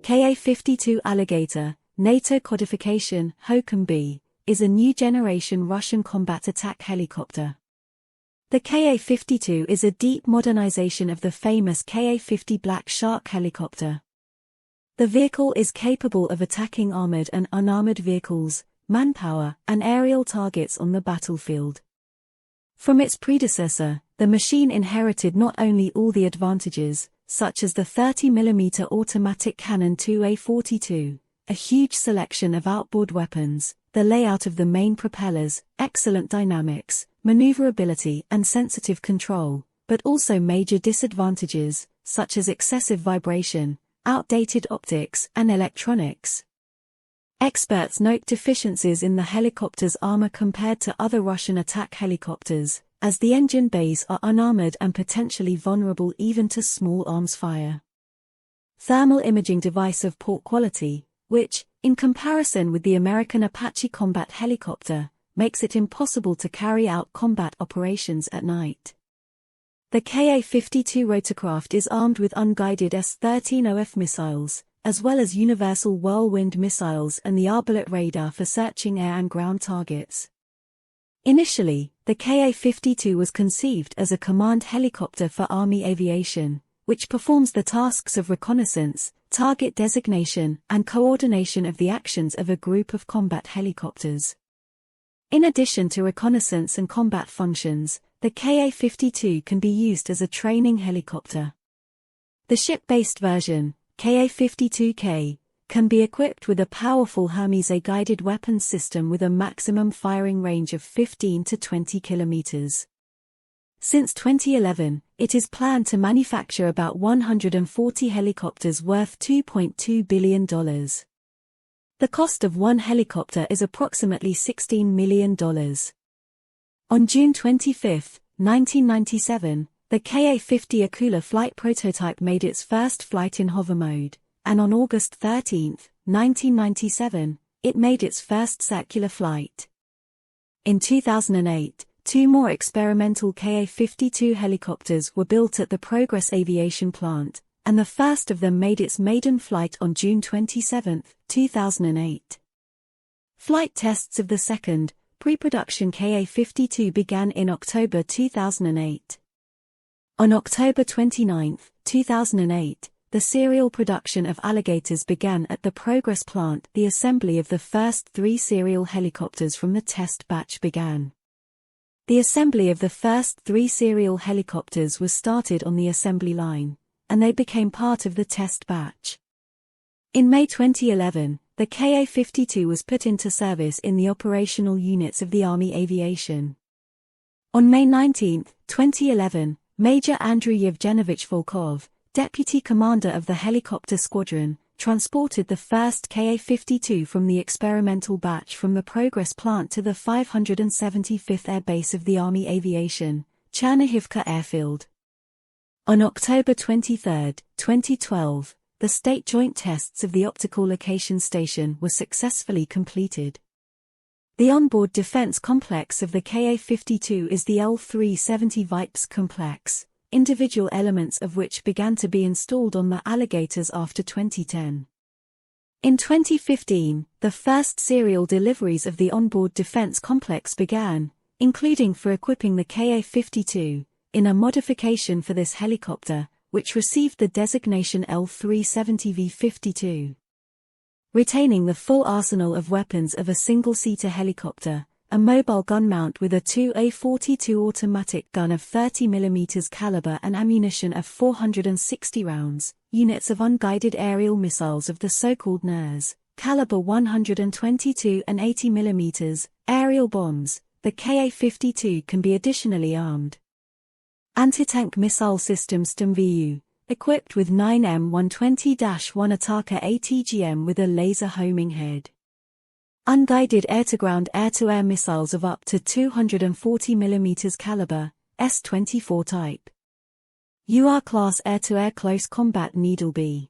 Ka-52 Alligator, NATO codification, HOKM-B, is a new generation Russian combat attack helicopter. The Ka-52 is a deep modernization of the famous Ka-50 Black Shark helicopter. The vehicle is capable of attacking armored and unarmored vehicles, manpower, and aerial targets on the battlefield. From its predecessor, the machine inherited not only all the advantages, such as the 30mm automatic cannon 2A42, a huge selection of outboard weapons, the layout of the main propellers, excellent dynamics, maneuverability and sensitive control, but also major disadvantages, such as excessive vibration, outdated optics and electronics. Experts note deficiencies in the helicopter's armor compared to other Russian attack helicopters, as the engine bays are unarmored and potentially vulnerable even to small arms fire. Thermal imaging device of poor quality, which, in comparison with the American Apache combat helicopter, makes it impossible to carry out combat operations at night. The Ka-52 rotorcraft is armed with unguided S-13OF missiles, as well as universal whirlwind missiles and the Arbalete radar for searching air and ground targets. Initially, the Ka-52 was conceived as a command helicopter for Army aviation, which performs the tasks of reconnaissance, target designation, and coordination of the actions of a group of combat helicopters. In addition to reconnaissance and combat functions, the Ka-52 can be used as a training helicopter. The ship-based version, Ka-52K, can be equipped with a powerful Hermes A-guided weapons system with a maximum firing range of 15 to 20 kilometers. Since 2011, it is planned to manufacture about 140 helicopters worth $2.2 billion. The cost of one helicopter is approximately $16 million. On June 25, 1997, the Ka-50 Akula flight prototype made its first flight in hover mode, and on August 13, 1997, it made its first circular flight. In 2008, two more experimental Ka-52 helicopters were built at the Progress Aviation plant, and the first of them made its maiden flight on June 27, 2008. Flight tests of the second, pre-production Ka-52 began in October 2008. On October 29, 2008, the serial production of Alligators began at the Progress plant. The assembly of the first 3 serial helicopters from the test batch began. The assembly of the first 3 serial helicopters was started on the assembly line, and they became part of the test batch. In May 2011, the Ka-52 was put into service in the operational units of the Army Aviation. On May 19, 2011, Major Andrew Yevgenovich Volkov, deputy commander of the helicopter squadron, transported the first Ka-52 from the experimental batch from the Progress plant to the 575th Air Base of the Army Aviation, Chernihivka Airfield. On October 23, 2012, the state joint tests of the optical location station were successfully completed. The onboard defense complex of the Ka-52 is the L-370 VIPES complex, individual elements of which began to be installed on the Alligators after 2010. In 2015, the first serial deliveries of the onboard defense complex began, including for equipping the Ka-52, in a modification for this helicopter, which received the designation L-370V52. Retaining the full arsenal of weapons of a single-seater helicopter, a mobile gun mount with a 2A42 automatic gun of 30mm caliber and ammunition of 460 rounds, units of unguided aerial missiles of the so-called NERS, caliber 122 and 80mm, aerial bombs, the Ka-52 can be additionally armed. Anti-tank missile system STMVU, equipped with 9M120-1 Ataka ATGM with a laser homing head. Unguided air-to-ground air-to-air missiles of up to 240mm caliber, S-24 type. UR class air-to-air close combat Needle B.